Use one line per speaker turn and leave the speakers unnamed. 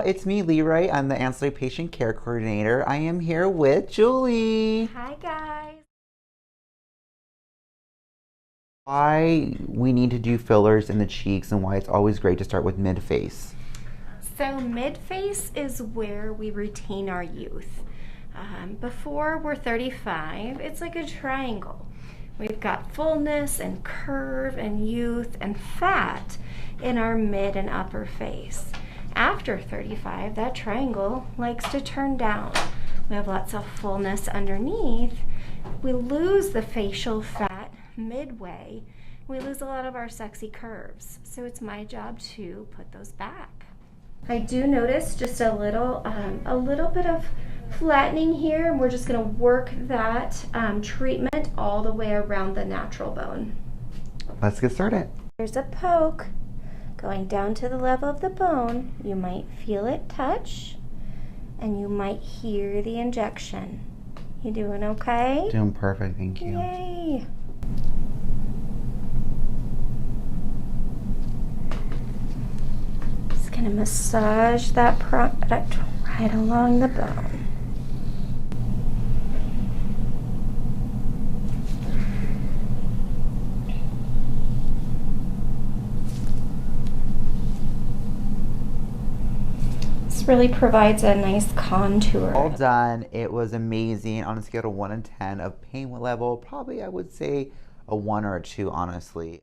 It's me, Leroy. I'm the Ancillary Patient Care Coordinator. I am here with Julie.
Hi guys.
Why we need to do fillers in the cheeks and why it's always great to start with mid-face.
So mid-face is where we retain our youth. Before we're 35, it's like a triangle. We've got fullness and curve and youth and fat in our mid and upper face. After 35, that triangle likes to turn down. We have lots of fullness underneath. We lose the facial fat midway. We lose a lot of our sexy curves. So it's my job to put those back. I do notice just a little bit of flattening here, and we're just going to work that treatment all the way around the natural bone.
Let's get started.
There's a poke going down to the level of the bone. You might feel it touch, and you might hear the injection. You doing okay?
Doing perfect, thank you.
Yay! Just gonna massage that product right along the bone. This really provides a nice contour.
All done. It was amazing. On a scale of 1 to 10 of pain level, probably I would say a 1 or a 2, honestly.